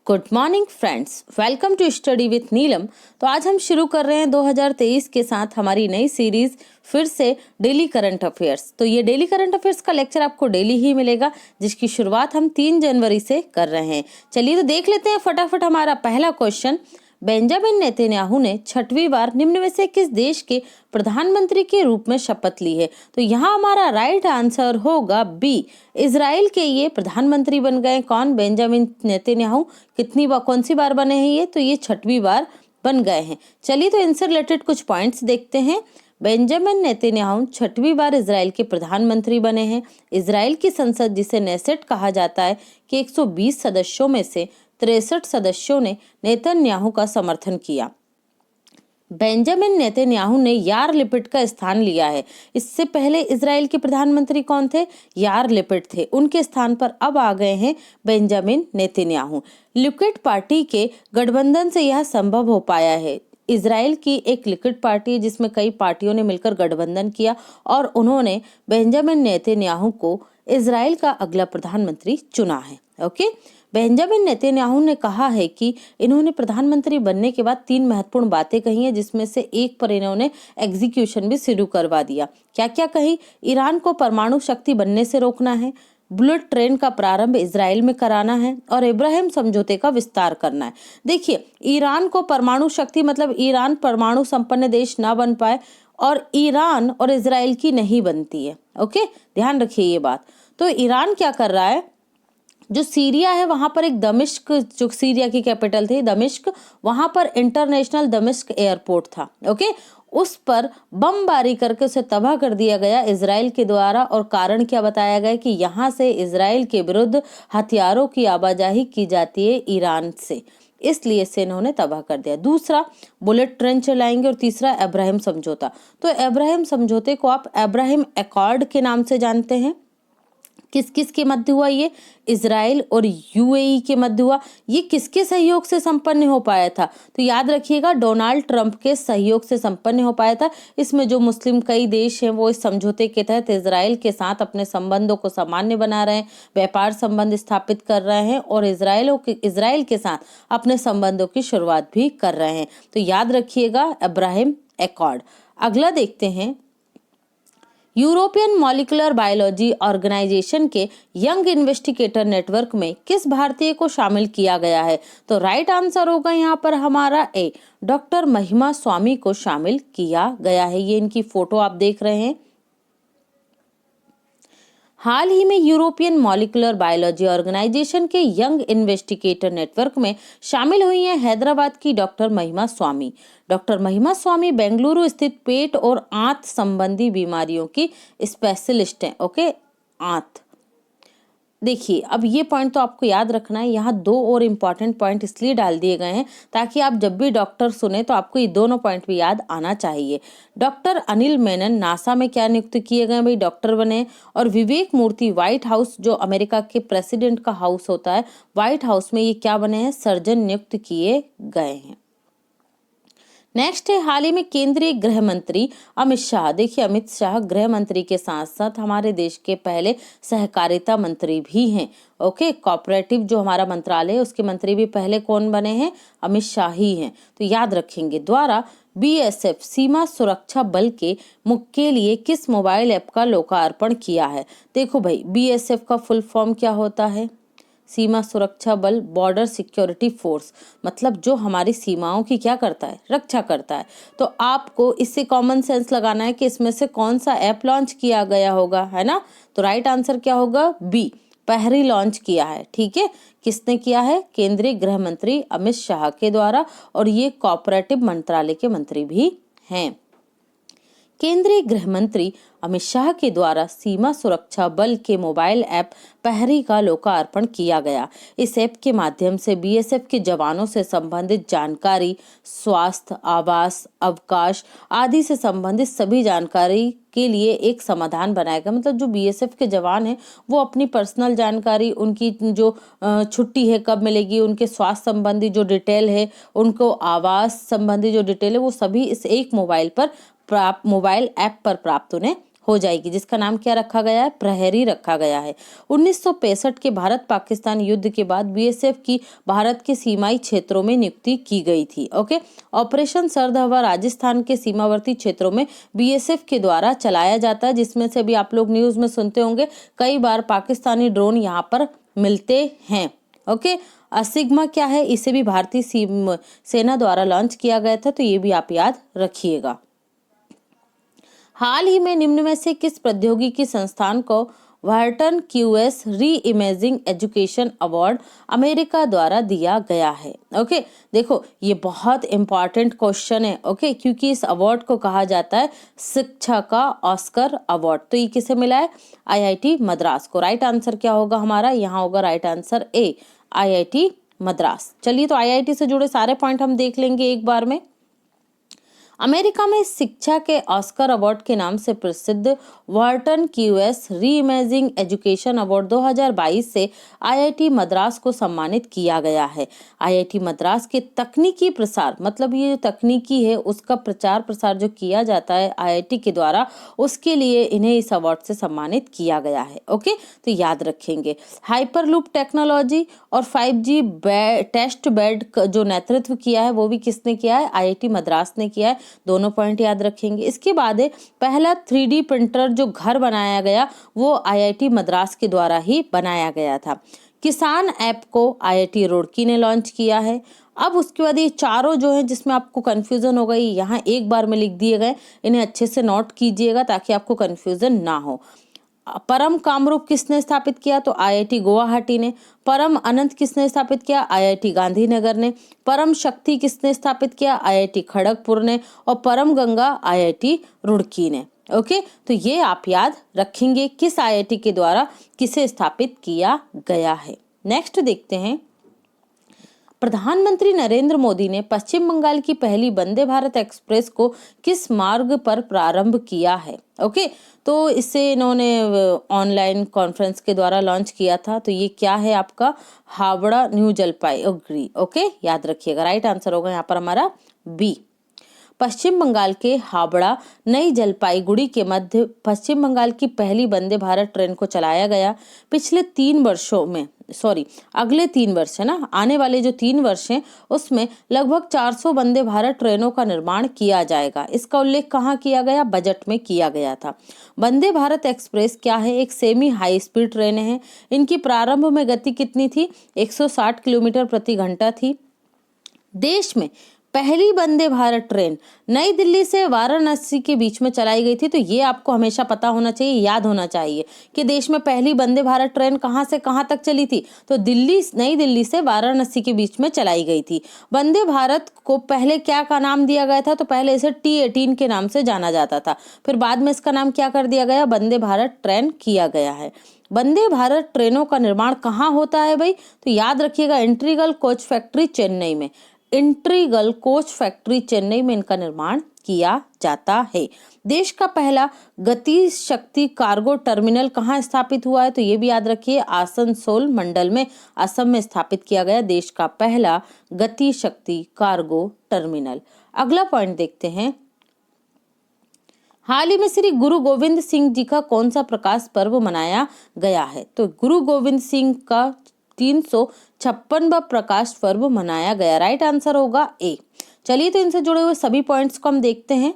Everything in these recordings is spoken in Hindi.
Good morning friends, welcome to study with Neelam. तो आज हम शुरू कर रहे हैं 2023 के साथ हमारी नई सीरीज फिर से डेली करंट अफेयर्स। तो ये डेली करंट अफेयर्स का लेक्चर आपको डेली ही मिलेगा, जिसकी शुरुआत हम 3 जनवरी से कर रहे हैं। चलिए तो देख लेते हैं फटाफट हमारा पहला क्वेश्चन। बेंजामिन नेतन्याहू ने 6वीं बार निम्न में से किस देश के प्रधानमंत्री के रूप में शपथ ली है? तो यहाँ हमारा राइट आंसर होगा बी, इजराइल के ये प्रधानमंत्री बन गए। कौन? Benjamin Netanyahu. कितनी बार, कौन सी बार बने हैं ये? तो ये 6वीं बार बन गए हैं। चलिए तो इनसे रिलेटेड कुछ पॉइंट्स देखते हैं। बेंजामिन नेतन्याहू 6वीं बार इजराइल के प्रधानमंत्री बने हैं। इजराइल की संसद, जिसे नेसेट कहा जाता है, कि 120 सदस्यों में से 63 सदस्यों ने नेतन्याहू का समर्थन किया। बेंजामिन नेतन्याहू ने यार लिपिड का स्थान लिया है। इससे पहले इजराइल के प्रधानमंत्री कौन थे? यार लिपिड थे। उनके स्थान पर अब आ गए हैं बेंजामिन नेतन्याहू। लिक्विड पार्टी के गठबंधन से यह संभव हो पाया है। इजराइल की एक लिक्विड पार्टी है जिसमें कई पार्टियों ने मिलकर गठबंधन किया और उन्होंने बेंजामिन नेतन्याहू को इजराइल का अगला प्रधानमंत्री चुना है। ओके, बेंजामिन नेतन्याहू ने कहा है कि इन्होंने प्रधानमंत्री बनने के बाद 3 महत्वपूर्ण बातें कही हैं, जिसमें से एक पर इन्होंने एग्जीक्यूशन भी शुरू करवा दिया। क्या क्या कही? ईरान को परमाणु शक्ति बनने से रोकना है, बुलेट ट्रेन का प्रारंभ इजराइल में कराना है और इब्राहिम समझौते का विस्तार करना है। देखिए, ईरान को परमाणु शक्ति मतलब ईरान परमाणु संपन्न देश ना बन पाए, और ईरान और इजराइल की नहीं बनती है। ओके, ध्यान रखिए ये बात। तो ईरान क्या कर रहा है, जो सीरिया है वहां पर एक दमिश्क, जो सीरिया की कैपिटल थी दमिश्क, वहां पर इंटरनेशनल दमिश्क एयरपोर्ट था। ओके, उस पर बमबारी करके उसे तबाह कर दिया गया इजराइल के द्वारा। और कारण क्या बताया गया कि यहाँ से इजराइल के विरुद्ध हथियारों की आवाजाही की जाती है ईरान से, इसलिए से इन्होंने तबाह कर दिया। दूसरा, बुलेट ट्रेन चलाएंगे। और तीसरा, अब्राहम समझौता। तो अब्राहम समझौते को आप अब्राहम एकॉर्ड के नाम से जानते हैं। किस किस के मध्य हुआ ये? इजराइल और यूएई के मध्य हुआ। ये किसके सहयोग से संपन्न हो पाया था? तो याद रखिएगा, डोनाल्ड ट्रंप के सहयोग से संपन्न हो पाया था। इसमें जो मुस्लिम कई देश हैं वो इस समझौते के तहत इजराइल के साथ अपने संबंधों को सामान्य बना रहे हैं, व्यापार संबंध स्थापित कर रहे हैं और इजराइल के साथ अपने संबंधों की शुरुआत भी कर रहे हैं। तो याद रखिएगा अब्राहम एकॉर्ड। अगला देखते हैं, यूरोपियन मॉलिक्यूलर बायोलॉजी ऑर्गेनाइजेशन के यंग इन्वेस्टिगेटर नेटवर्क में किस भारतीय को शामिल किया गया है? तो राइट आंसर होगा यहाँ पर हमारा ए, डॉक्टर महिमा स्वामी को शामिल किया गया है। ये इनकी फोटो आप देख रहे हैं। हाल ही में यूरोपियन मॉलिक्यूलर बायोलॉजी ऑर्गेनाइजेशन के यंग इन्वेस्टिगेटर नेटवर्क में शामिल हुई हैं हैदराबाद की डॉक्टर महिमा स्वामी। डॉक्टर महिमा स्वामी बेंगलुरु स्थित पेट और आंत संबंधी बीमारियों की स्पेशलिस्ट हैं। ओके, आंत। देखिए, अब ये पॉइंट तो आपको याद रखना है। यहाँ 2 और इम्पॉर्टेंट पॉइंट इसलिए डाल दिए गए हैं ताकि आप जब भी डॉक्टर सुने तो आपको ये दोनों पॉइंट भी याद आना चाहिए। डॉक्टर अनिल मेनन नासा में क्या नियुक्त किए गए? भाई डॉक्टर बने। और विवेक मूर्ति व्हाइट हाउस, जो अमेरिका के प्रेसिडेंट का हाउस होता है, व्हाइट हाउस में ये क्या बने हैं? सर्जन नियुक्त किए गए हैं। नेक्स्ट है, हाल ही में केंद्रीय गृह मंत्री अमित शाह। देखिए, अमित शाह गृह मंत्री के साथ साथ हमारे देश के पहले सहकारिता मंत्री भी हैं। ओके, कोऑपरेटिव जो हमारा मंत्रालय है उसके मंत्री भी पहले कौन बने हैं? अमित शाह ही हैं। तो याद रखेंगे। द्वारा बीएसएफ सीमा सुरक्षा बल के लिए किस मोबाइल ऐप का लोकार्पण किया है? देखो भाई, बीएसएफ का फुल फॉर्म क्या होता है? सीमा सुरक्षा बल, बॉर्डर सिक्योरिटी फोर्स, मतलब जो हमारी सीमाओं की क्या करता है? रक्षा करता है। तो आपको इससे कॉमन सेंस लगाना है कि इसमें से कौन सा ऐप लॉन्च किया गया होगा, है ना? तो राइट आंसर क्या होगा? बी, प्रहरी लॉन्च किया है। ठीक है, किसने किया है? केंद्रीय गृह मंत्री अमित शाह के द्वारा, और ये कोऑपरेटिव मंत्रालय के मंत्री भी हैं। केंद्रीय गृह मंत्री अमित शाह के द्वारा सीमा सुरक्षा बल के मोबाइल ऐप प्रहरी का लोकार्पण किया गया। इस ऐप के माध्यम से बीएसएफ के जवानों से संबंधित जानकारी, स्वास्थ्य, आवास, अवकाश आदि से संबंधित सभी जानकारी के लिए एक समाधान बनाएगा। मतलब जो बीएसएफ के जवान हैं वो अपनी पर्सनल जानकारी, उनकी जो छुट्टी है कब मिलेगी, उनके स्वास्थ्य संबंधी जो डिटेल है, उनको आवास संबंधी जो डिटेल है, वो सभी इस एक मोबाइल ऐप पर प्राप्त उन्हें हो जाएगी, जिसका नाम क्या रखा गया है, प्रहरी रखा गया है। 1965 के भारत पाकिस्तान युद्ध के बाद बीएसएफ की भारत के सीमाई क्षेत्रों में नियुक्ति की गई थी। ओके, ऑपरेशन सरद हवा राजस्थान के सीमावर्ती क्षेत्रों में बीएसएफ के द्वारा चलाया जाता है, जिसमें से भी आप लोग न्यूज में सुनते होंगे कई बार पाकिस्तानी ड्रोन यहाँ पर मिलते हैं। ओके, असिग्मा क्या है, इसे भी भारतीय सेना द्वारा लॉन्च किया गया था, तो ये भी आप याद रखिएगा। हाल ही में निम्न में से किस प्रौद्योगिकी संस्थान को व्हार्टन क्यूएस री इमेजिंग एजुकेशन अवार्ड अमेरिका द्वारा दिया गया है? ओके, देखो ये बहुत इंपॉर्टेंट क्वेश्चन है। ओके, क्योंकि इस अवार्ड को कहा जाता है शिक्षा का ऑस्कर अवार्ड। तो ये किसे मिला है? आईआईटी मद्रास को। राइट आंसर क्या होगा हमारा? यहाँ होगा right answer A, IIT Madras. चलिए, तो आईआईटी से जुड़े सारे पॉइंट हम देख लेंगे एक बार में। अमेरिका में शिक्षा के ऑस्कर अवार्ड के नाम से प्रसिद्ध व्हार्टन क्यूएस री इमेजिंग एजुकेशन अवार्ड 2022 से आईआईटी मद्रास को सम्मानित किया गया है। आईआईटी मद्रास के तकनीकी प्रसार, मतलब ये जो तकनीकी है उसका प्रचार प्रसार जो किया जाता है आईआईटी के द्वारा, उसके लिए इन्हें इस अवार्ड से सम्मानित किया गया है। ओके, तो याद रखेंगे। हाइपरलूप टेक्नोलॉजी और 5G टेस्ट बेड जो नेतृत्व किया है वो भी किसने किया है? आईआईटी मद्रास ने किया है। दोनों पॉइंट याद रखेंगे। इसके बाद पहला 3D प्रिंटर जो घर बनाया गया वो आईआईटी मद्रास के द्वारा ही बनाया गया था। किसान ऐप को आईआईटी रुड़की ने लॉन्च किया है। अब उसके बाद ये चारों जो है जिसमें आपको कंफ्यूजन हो गई, यहाँ एक बार में लिख दिए गए, इन्हें अच्छे से नोट कीजिएगा ताकि आपको कंफ्यूजन ना हो। परम कामरूप किसने स्थापित किया? तो आईआईटी गुवाहाटी ने। परम अनंत किसने स्थापित किया? आईआईटी गांधीनगर ने। परम शक्ति किसने स्थापित किया? आईआईटी खड़गपुर ने। और परम गंगा आईआईटी रुड़की ने। ओके, तो ये आप याद रखेंगे किस आईआईटी के द्वारा किसे स्थापित किया गया है। नेक्स्ट देखते हैं। प्रधानमंत्री नरेंद्र मोदी ने पश्चिम बंगाल की पहली वंदे भारत एक्सप्रेस को किस मार्ग पर प्रारंभ किया है? ओके, तो इसे इन्होंने ऑनलाइन कॉन्फ्रेंस के द्वारा लॉन्च किया था। तो ये क्या है आपका? हावड़ा न्यू जलपाईगुड़ी। ओके, याद रखिएगा। राइट आंसर होगा यहाँ पर हमारा बी। पश्चिम बंगाल के हावड़ा नई जलपाईगुड़ी के मध्य पश्चिम बंगाल की पहली वंदे भारत ट्रेन को चलाया गया। पिछले 3 वर्षों में, अगले 3 वर्ष है ना, आने वाले जो 3 वर्ष हैं उसमें लगभग 400 वंदे भारत ट्रेनों का निर्माण किया जाएगा। इसका उल्लेख कहाँ किया गया? बजट में किया गया था। वंदे भारत एक्सप्रेस क्या है? एक सेमी हाई स्पीड ट्रेन है। इनकी प्रारंभ में गति कितनी थी? 160 किलोमीटर प्रति घंटा थी। देश में पहली वंदे भारत ट्रेन नई दिल्ली से वाराणसी के बीच में चलाई गई थी। तो ये आपको हमेशा पता होना चाहिए, याद होना चाहिए कि देश में पहली वंदे भारत ट्रेन कहाँ से कहाँ तक चली थी? तो नई दिल्ली से वाराणसी के बीच में चलाई गई थी। वंदे भारत को पहले क्या का नाम दिया गया था? तो पहले इसे T18 के नाम से जाना जाता था, फिर बाद में इसका नाम क्या कर दिया गया? वंदे भारत ट्रेन किया गया है। वंदे भारत ट्रेनों का निर्माण कहाँ होता है भाई? तो याद रखिएगा, इंटीग्रल कोच फैक्ट्री चेन्नई में। इंटीग्रल कोच फैक्ट्री चेन्नई में इनका निर्माण किया जाता है। देश का पहला गति शक्ति कार्गो टर्मिनल कहाँ स्थापित हुआ है? तो ये भी याद रखिए, आसनसोल मंडल में, असम में स्थापित किया गया देश का पहला गति शक्ति कार्गो टर्मिनल। अगला पॉइंट देखते हैं। हाल ही में श्री गुरु गोविंद सिंह जी का कौन सा प्रकाश पर्व मनाया गया है? तो गुरु गोविंद सिंह का 356वां प्रकाश पर्व मनाया गया। राइट आंसर होगा ए। चलिए, तो इनसे जुड़े हुए सभी पॉइंट्स को हम देखते हैं।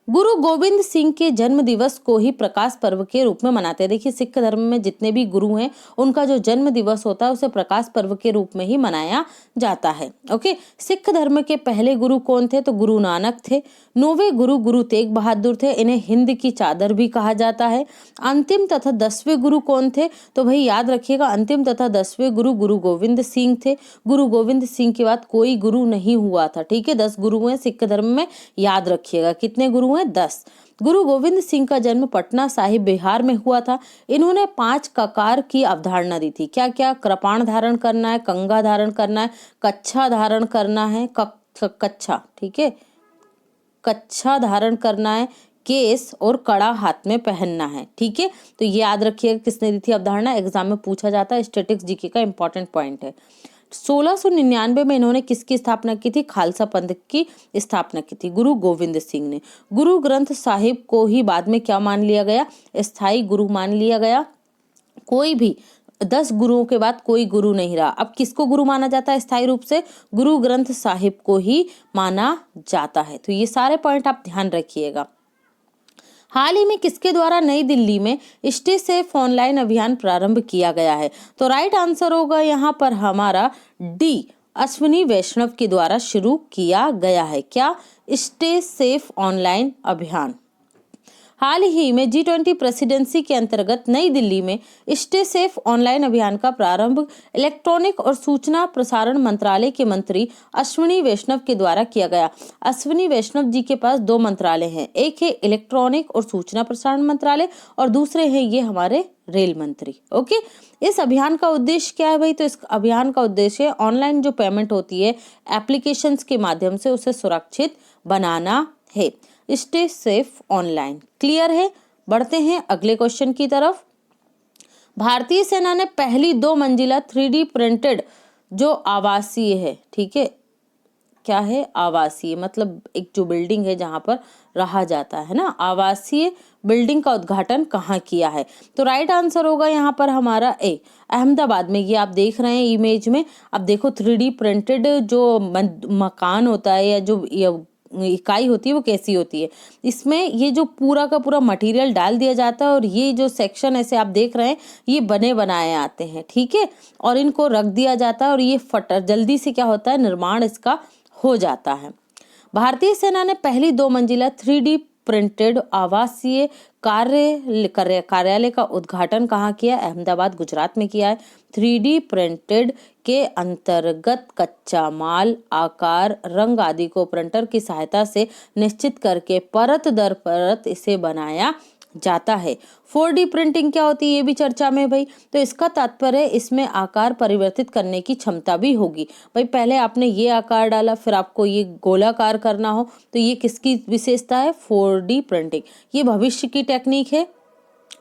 गुरु गोविंद सिंह के जन्म दिवस को ही प्रकाश पर्व के रूप में मनाते हैं। देखिए, सिख धर्म में जितने भी गुरु हैं उनका जो जन्म दिवस होता है उसे प्रकाश पर्व के रूप में ही मनाया जाता है। ओके, सिख धर्म के पहले गुरु कौन थे? तो गुरु नानक थे। 9वें गुरु गुरु तेग बहादुर थे। इन्हें हिंद की चादर भी कहा जाता है। अंतिम तथा 10वें गुरु कौन थे? तो भाई याद रखिएगा, अंतिम तथा 10वें गुरु गुरु गोविंद सिंह थे। गुरु गोविंद सिंह के बाद कोई गुरु नहीं हुआ था। ठीक है, 10 गुरु हैं सिख धर्म में, याद रखिएगा। कितने गुरु हैं? 10। गुरु गोविंद सिंह का जन्म पटना साहिब बिहार में हुआ था। इन्होंने 5 ककार की अवधारणा दी थी। क्या क्या? कृपाण धारण करना है, कंगा धारण करना है, कच्छा धारण करना है, कच्छा, ठीक है, कच्छा धारण करना है, केस और कड़ा हाथ में पहनना है। ठीक है, तो ये याद रखिएगा किसने दी थी अवधारणा, एग्जाम में पूछा जाता है, स्टैटिक्स जीके का इंपॉर्टेंट पॉइंट है। 1699 में इन्होंने किसकी स्थापना की थी? खालसा पंथ की स्थापना की थी गुरु गोविंद सिंह ने। गुरु ग्रंथ साहिब को ही बाद में क्या मान लिया गया? स्थायी गुरु मान लिया गया। कोई भी 10 गुरुओं के बाद कोई गुरु नहीं रहा। अब किसको गुरु माना जाता है स्थायी रूप से? गुरु ग्रंथ साहिब को ही माना जाता है। तो ये सारे पॉइंट आप ध्यान रखिएगा। हाल ही में किसके द्वारा नई दिल्ली में स्टे सेफ ऑनलाइन अभियान प्रारंभ किया गया है? तो राइट आंसर होगा यहाँ पर हमारा डी, अश्विनी वैष्णव के द्वारा शुरू किया गया है। क्या? स्टे सेफ ऑनलाइन अभियान। हाल ही में G20 प्रेसिडेंसी के अंतर्गत नई दिल्ली में स्टे सेफ ऑनलाइन अभियान का प्रारंभ इलेक्ट्रॉनिक और सूचना प्रसारण मंत्रालय के मंत्री अश्विनी वैष्णव के द्वारा किया गया। अश्विनी वैष्णव जी के पास 2 मंत्रालय हैं, एक है इलेक्ट्रॉनिक और सूचना प्रसारण मंत्रालय और दूसरे हैं ये हमारे रेल मंत्री। ओके, इस अभियान का उद्देश्य क्या है भाई? तो इस अभियान का उद्देश्य ऑनलाइन जो पेमेंट होती है एप्लीकेशंस के माध्यम से उसे सुरक्षित बनाना है। Stay safe online. क्लियर है? बढ़ते हैं अगले क्वेश्चन की तरफ। भारतीय सेना ने पहली 2 मंजिला 3D प्रिंटेड जो आवासीय है, ठीक है, क्या है? आवासीय मतलब एक जो बिल्डिंग है जहां पर रहा जाता है ना, आवासीय बिल्डिंग का उद्घाटन कहाँ किया है? तो राइट आंसर होगा यहाँ पर हमारा ए, अहमदाबाद में। ये आप देख रहे हैं इमेज में। अब देखो 3D प्रिंटेड जो मकान होता है या जो इकाई होती है वो कैसी होती है। इसमें ये जो पूरा का पूरा मटेरियल डाल दिया जाता है और ये जो सेक्शन ऐसे आप देख रहे हैं ये बने बनाए आते हैं, ठीक है, और इनको रख दिया जाता है और ये जल्दी से क्या होता है, निर्माण इसका हो जाता है। भारतीय सेना ने पहली 2 मंजिला 3D प्रिंटेड आवासीय कार्यालय का उद्घाटन कहाँ किया? अहमदाबाद गुजरात में किया है। 3D प्रिंटेड के अंतर्गत कच्चा माल, आकार, रंग आदि को प्रिंटर की सहायता से निश्चित करके परत दर परत इसे बनाया जाता है। 4D प्रिंटिंग क्या होती है ये भी चर्चा में भाई। तो इसका तात्पर्य इसमें आकार परिवर्तित करने की क्षमता भी होगी। भाई पहले आपने ये आकार डाला फिर आपको ये गोलाकार करना हो तो ये किसकी विशेषता है? 4D printing. ये भविष्य की टेक्निक है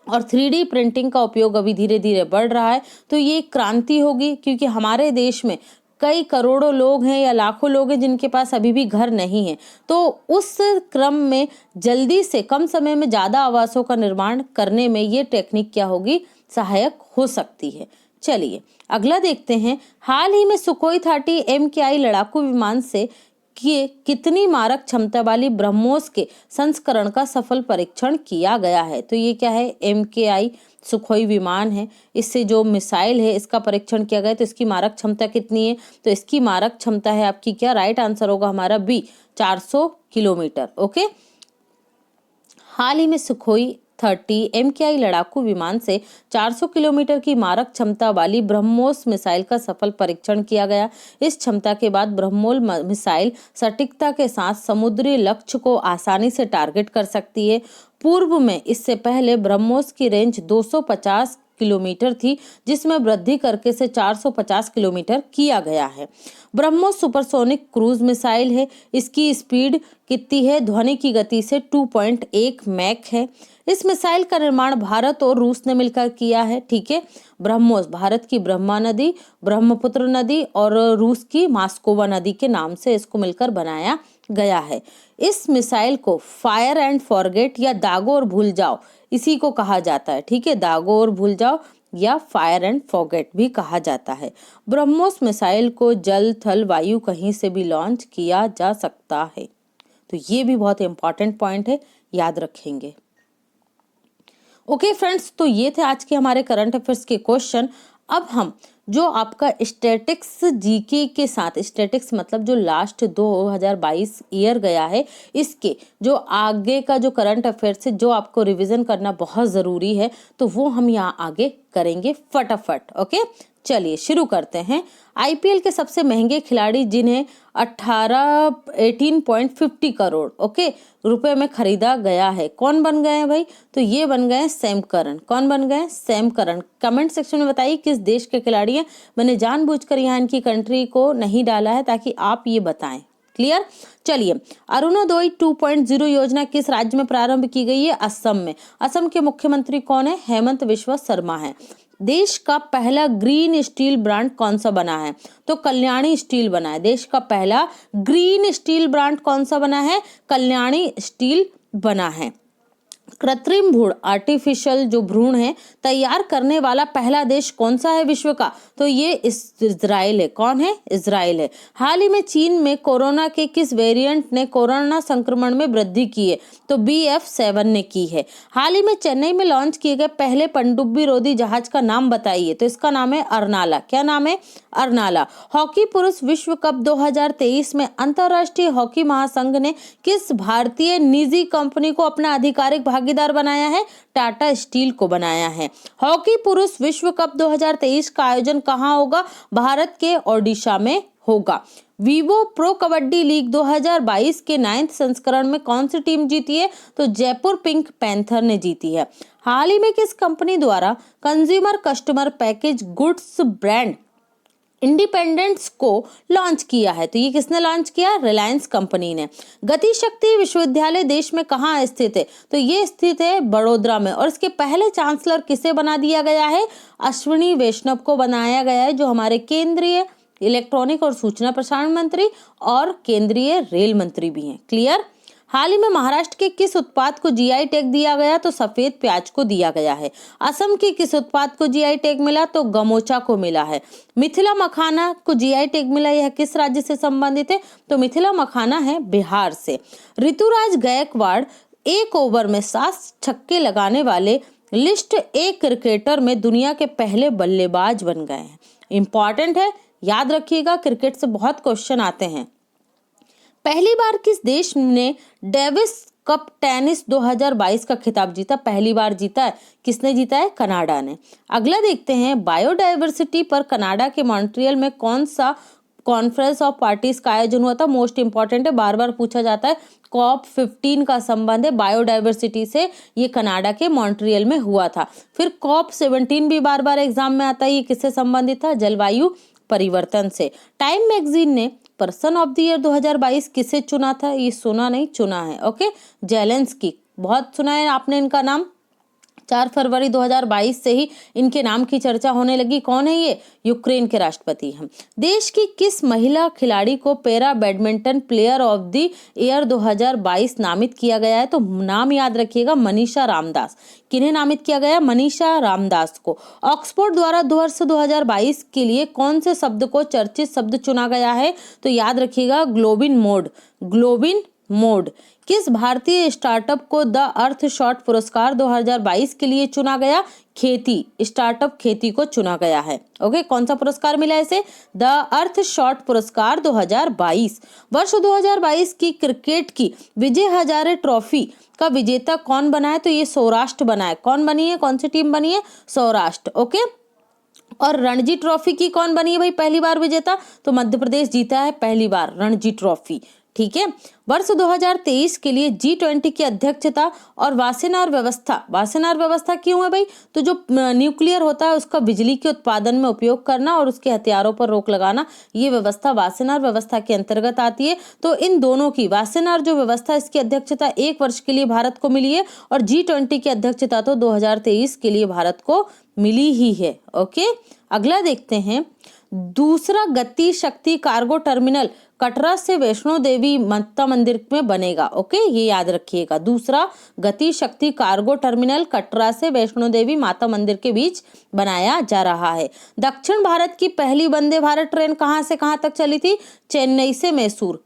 और 3D प्रिंटिंग का उपयोग अभी धीरे धीरे बढ़ रहा है। तो ये एक क्रांति होगी क्योंकि हमारे देश में कई करोड़ों लोग हैं या लाखों लोग हैं जिनके पास अभी भी घर नहीं है। तो उस क्रम में जल्दी से कम समय में ज्यादा आवासों का निर्माण करने में ये टेक्निक क्या होगी? सहायक हो सकती है। चलिए अगला देखते हैं। हाल ही में सुखोई 30 MKI लड़ाकू विमान से कितनी मारक क्षमता वाली ब्रह्मोस के संस्करण का सफल परीक्षण किया गया है? तो ये क्या है? MKI सुखोई विमान है, इससे जो मिसाइल है इसका परीक्षण किया गया। तो इसकी मारक क्षमता कितनी है? तो इसकी मारक क्षमता है आपकी क्या? राइट आंसर होगा हमारा बी, 400 किलोमीटर। ओके, हाल ही में सुखोई 30 MKI लड़ाकू विमान से 400 किलोमीटर की मारक क्षमता वाली ब्रह्मोस मिसाइल का सफल परीक्षण किया गया। इस क्षमता के बाद ब्रह्मोस मिसाइल सटीकता के साथ समुद्री लक्ष्य को आसानी से टारगेट कर सकती है। पूर्व में इससे पहले ब्रह्मोस की रेंज 250 किलोमीटर थी जिसमें वृद्धि करके से 450 किलोमीटर किया गया है। ब्रह्मोस सुपरसोनिक क्रूज मिसाइल है। इसकी स्पीड कितनी है? ध्वनि की गति से 2.1 मैक है। इस मिसाइल का निर्माण भारत और रूस ने मिलकर किया है, ठीक है। ब्रह्मोस भारत की ब्रह्मा नदी, ब्रह्मपुत्र नदी और रूस की मास्कोवा नदी के नाम से इसको मिलकर बनाया गया है। इस मिसाइल को फायर एंड फॉरगेट या दागो और भूल जाओ इसी को कहा जाता है, ठीक है। दागो और भूल जाओ या फायर एंड फॉरगेट भी कहा जाता है। ब्रह्मोस मिसाइल को जल थल वायु कहीं से भी लॉन्च किया जा सकता है। तो ये भी बहुत इंपॉर्टेंट पॉइंट है, याद रखेंगे। ओके फ्रेंड्स, तो ये थे आज के हमारे करंट अफेयर्स के क्वेश्चन। अब हम जो आपका स्टैटिक्स जीके के साथ, स्टैटिक्स मतलब जो लास्ट 2022 ईयर गया है, इसके जो आगे का जो करंट अफेयर्स है जो आपको रिवीजन करना बहुत ज़रूरी है, तो वो हम यहाँ आगे करेंगे फटाफट। ओके, चलिए शुरू करते हैं। आईपीएल के सबसे महंगे खिलाड़ी जिन्हें 18.50 करोड़ रुपए में खरीदा गया है, कौन बन गए हैं भाई? तो ये बन गए सैम करन। कौन बन गए? Sam Curran. कमेंट सेक्शन में बताइए किस देश के खिलाड़ी हैं। मैंने जानबूझकर यहाँ इनकी कंट्री को नहीं डाला है ताकि आप ये बताएं। क्लियर? चलिए, अरुणोदय 2.0 योजना किस राज्य में प्रारंभ की गई है? असम में। असम के मुख्यमंत्री कौन है? हेमंत बिस्वा शर्मा है। देश का पहला ग्रीन स्टील ब्रांड कौन सा बना है? तो कल्याणी स्टील बना है। देश का पहला ग्रीन स्टील ब्रांड कौन सा बना है? कल्याणी स्टील बना है। कृत्रिम भ्रूण, आर्टिफिशियल जो भ्रूण है, तैयार करने वाला पहला देश कौन सा है विश्व का? तो ये इजराइल है। कौन है? इजराइल है। हाल ही में चीन में कोरोना के किस वेरिएंट ने कोरोना संक्रमण में वृद्धि की है? तो BF7 ने की है। हाल ही में चेन्नई में लॉन्च किए गए पहले पनडुब्बी रोधी जहाज का नाम बताइए। तो इसका नाम है अर्नाला। क्या नाम है? अर्नाला। हॉकी पुरुष विश्व कप 2023 में अंतरराष्ट्रीय हॉकी महासंघ ने किस भारतीय निजी कंपनी को अपना आधिकारिक भागीदार बनाया है? टाटा स्टील को बनाया है। हॉकी पुरुष विश्व कप 2023 का आयोजन कहां होगा? भारत के ओडिशा में होगा। वीवो प्रो कबड्डी लीग 2022 के 9th संस्करण में कौन सी टीम जीती है? तो जयपुर पिंक पैंथर ने जीती है। हाल ही में किस कंपनी द्वारा consumer customer package goods brand independence को लॉन्च किया है? तो ये किसने लॉन्च किया? रिलायंस कंपनी ने। गति शक्ति विश्वविद्यालय देश में कहाँ स्थित है? तो ये स्थित है बड़ोदरा में। और इसके पहले चांसलर किसे बना दिया गया है? अश्विनी वैष्णव को बनाया गया है, जो हमारे केंद्रीय इलेक्ट्रॉनिक और सूचना प्रसारण मंत्री और केंद्रीय रेल मंत्री भी हैं। क्लियर? हाल ही में महाराष्ट्र के किस उत्पाद को जीआई टैग दिया गया? तो सफेद प्याज को दिया गया है। असम के किस उत्पाद को जीआई टैग मिला? तो गमोचा को मिला है। मिथिला मखाना को जीआई टैग मिला, यह किस राज्य से संबंधित है? तो मिथिला मखाना है बिहार से। ऋतुराज गायकवाड़ एक ओवर में 7 छक्के लगाने वाले लिस्ट ए क्रिकेटर में दुनिया के पहले बल्लेबाज बन गए हैं। इंपॉर्टेंट है, याद रखिएगा, क्रिकेट से बहुत क्वेश्चन आते हैं। पहली बार किस देश ने डेविस कप टेनिस 2022 का खिताब जीता? पहली बार जीता है। किसने जीता है? कनाडा ने। अगला देखते हैं, बायोडाइवर्सिटी पर कनाडा के मॉन्ट्रियल में कौन सा कॉन्फ्रेंस ऑफ पार्टीज का आयोजन हुआ था? मोस्ट इंपॉर्टेंट है, बार बार पूछा जाता है। COP15 का संबंध है बायोडाइवर्सिटी से, ये कनाडा के मॉन्ट्रियल में हुआ था। फिर COP17 भी बार बार एग्जाम में आता है, ये किससे संबंधित था? जलवायु परिवर्तन से। टाइम मैगजीन ने पर्सन ऑफ द ईयर 2022 किसे चुना था? ये सुना नहीं, चुना है। ओके, जेलेंस्की, बहुत सुना है आपने इनका नाम। 4 फरवरी 2022 से ही इनके नाम की चर्चा होने लगी। कौन है ये? यूक्रेन के राष्ट्रपति हैं। देश की किस महिला खिलाड़ी को para badminton player of the year 2022 नामित किया गया है? तो नाम याद रखिएगा, मनीषा रामदास। किन्हें नामित किया गया? मनीषा रामदास को। ऑक्सफोर्ड द्वारा वर्ष 2022 के लिए कौन से शब्द को चर्चित शब्द चुना गया है? तो याद रखिएगा, ग्लोबिन मोड। Globin mode. किस भारतीय स्टार्टअप को द अर्थ शॉट पुरस्कार 2022 के लिए चुना गया? खेती, स्टार्टअप खेती को चुना गया है। ओके, कौन सा पुरस्कार मिला इसे? द अर्थ शॉट पुरस्कार 2022। वर्ष 2022 की क्रिकेट की विजय हजारे ट्रॉफी का विजेता कौन बना है? तो ये सौराष्ट्र बना है। कौन बनी है? कौन सी टीम बनी है? सौराष्ट्र। ओके, और रणजी ट्रॉफी की कौन बनी है भाई पहली बार विजेता? तो मध्य प्रदेश जीता है पहली बार रणजी ट्रॉफी। ठीक है। वर्ष 2023 के लिए G20 की अध्यक्षता और वासेनार व्यवस्था क्यों है भाई? तो जो न्यूक्लियर होता है उसका बिजली के उत्पादन में उपयोग करना और उसके हथियारों पर रोक लगाना, ये व्यवस्था वासेनार व्यवस्था के अंतर्गत आती है। तो इन दोनों की, वासेनार जो व्यवस्था, इसकी अध्यक्षता 1 वर्ष के लिए भारत को मिली है और G20 की अध्यक्षता तो 2023 के लिए भारत को मिली ही है। ओके, अगला देखते हैं, दूसरा गति शक्ति कार्गो टर्मिनल कटरा से वैष्णो देवी माता मंदिर में बनेगा। ओके, ये याद रखिएगा, दूसरा गति शक्ति कार्गो टर्मिनल कटरा से वैष्णो देवी माता मंदिर के बीच बनाया जा रहा है। दक्षिण भारत की पहली वंदे भारत ट्रेन कहां से कहां तक चली थी? चेन्नई से मैसूर।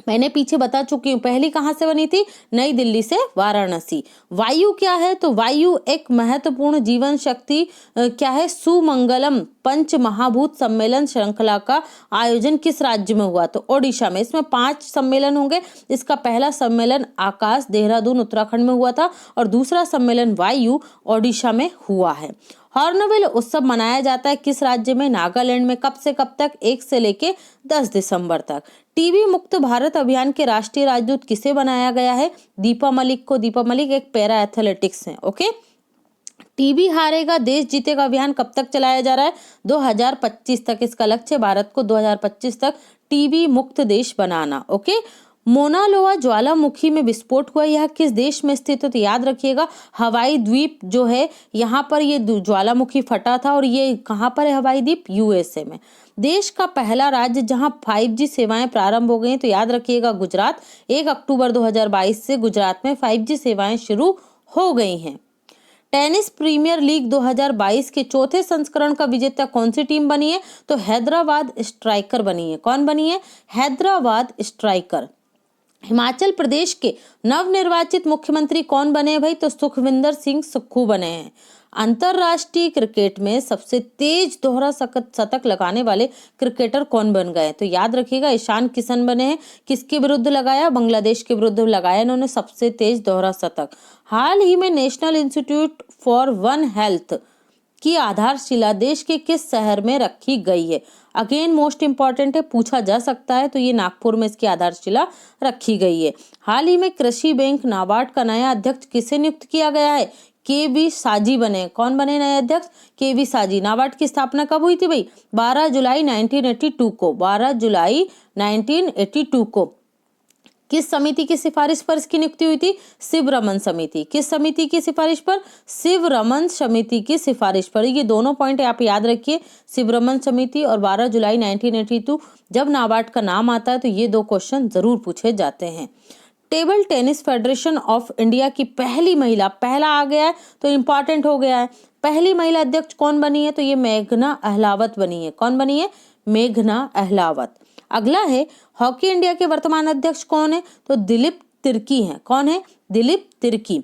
मैंने पीछे बता चुकी हूँ, पहली कहाँ से बनी थी? नई दिल्ली से वाराणसी। वायु क्या है? तो वायु एक महत्वपूर्ण जीवन शक्ति क्या है? सुमंगलम पंच महाभूत सम्मेलन श्रृंखला का आयोजन किस राज्य में हुआ? तो ओडिशा में। इसमें 5 सम्मेलन होंगे। इसका पहला सम्मेलन आकाश देहरादून उत्तराखंड में हुआ था और दूसरा सम्मेलन वायु ओडिशा में हुआ है। हॉर्नबिल उत्सव मनाया जाता है किस राज्य में? नागालैंड में। कब से कब तक? 1 से लेके 10 दिसंबर तक। टीबी मुक्त भारत अभियान के राष्ट्रीय राजदूत किसे बनाया गया है? दीपा मलिक को। दीपा मलिक एक पैरा एथलेटिक्स है। ओके, टीबी हारेगा देश जीतेगा अभियान कब तक चलाया जा रहा है? 2025 तक। इसका लक्ष्य भारत को 2025 तक टीबी मुक्त देश बनाना। ओके, मोना लोआ ज्वालामुखी में विस्फोट हुआ, यह किस देश में स्थित है? तो याद रखिएगा हवाई द्वीप जो है यहाँ पर ये ज्वालामुखी फटा था और ये कहाँ पर है हवाई द्वीप? यूएसए में। देश का पहला राज्य जहां 5G सेवाएं प्रारंभ हो गई तो याद रखिएगा गुजरात। 1 अक्टूबर 2022 से गुजरात में 5G सेवाएं शुरू हो गई हैं। टेनिस प्रीमियर लीग 2022 के चौथे संस्करण का विजेता कौन सी टीम बनी है? तो हैदराबाद स्ट्राइकर बनी है। कौन बनी है? हैदराबाद स्ट्राइकर। हिमाचल प्रदेश के नवनिर्वाचित मुख्यमंत्री कौन बने हैं भाई? तो सुखविंदर सिंह सुक्खू बने हैं। अंतरराष्ट्रीय क्रिकेट में सबसे तेज दोहरा शतक लगाने वाले क्रिकेटर कौन बन गए? तो याद रखिएगा ईशान किशन बने हैं। किसके विरुद्ध लगाया? बांग्लादेश के विरुद्ध लगाया इन्होंने सबसे तेज दोहरा शतक। हाल ही में national institute for one health की आधारशिला देश के किस शहर में रखी गई है? अगेन मोस्ट इंपॉर्टेंट है, पूछा जा सकता है, तो ये नागपुर में इसकी आधारशिला रखी गई है। हाल ही में कृषि बैंक नाबार्ड का नया अध्यक्ष किसे नियुक्त किया गया है? के.वी. साजी बने। कौन बने नए अध्यक्ष? के.वी. साजी। नाबार्ड की स्थापना कब हुई थी भाई? 12 जुलाई 1982 को। 12 जुलाई 1982 को। किस समिति की सिफारिश पर इसकी नियुक्ति हुई थी? शिवरमन समिति। किस समिति की सिफारिश पर? शिवरमन समिति की सिफारिश पर। ये दोनों पॉइंट आप याद रखिए, शिवरमन समिति और 12 जुलाई 1982। जब नाबार्ड का नाम आता है तो ये दो क्वेश्चन जरूर पूछे जाते हैं। Table tennis federation of India की पहली महिला, पहला आ गया है तो इंपॉर्टेंट हो गया है। पहली महिला अध्यक्ष कौन बनी है? तो ये मेघना अहलावत बनी है। कौन बनी है? मेघना अहलावत। अगला है हॉकी इंडिया के वर्तमान अध्यक्ष कौन है? तो दिलीप तिर्की हैं। कौन है? दिलीप तिर्की।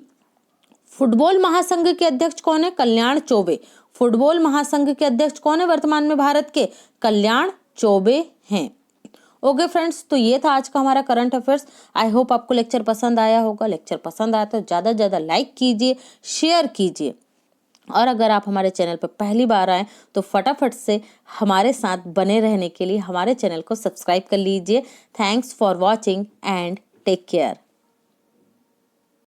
फुटबॉल महासंघ के अध्यक्ष कौन है? कल्याण चौबे। फुटबॉल महासंघ के अध्यक्ष कौन है वर्तमान में भारत के? कल्याण चौबे हैं। ओके फ्रेंड्स, तो ये था आज का हमारा करंट अफेयर्स। आई होप आपको लेक्चर पसंद आया होगा। लेक्चर पसंद आया तो ज़्यादा से ज़्यादा लाइक कीजिए, शेयर कीजिए, और अगर आप हमारे चैनल पर पहली बार आए तो फटाफट से हमारे साथ बने रहने के लिए हमारे चैनल को सब्सक्राइब कर लीजिए। Thanks for watching and take care.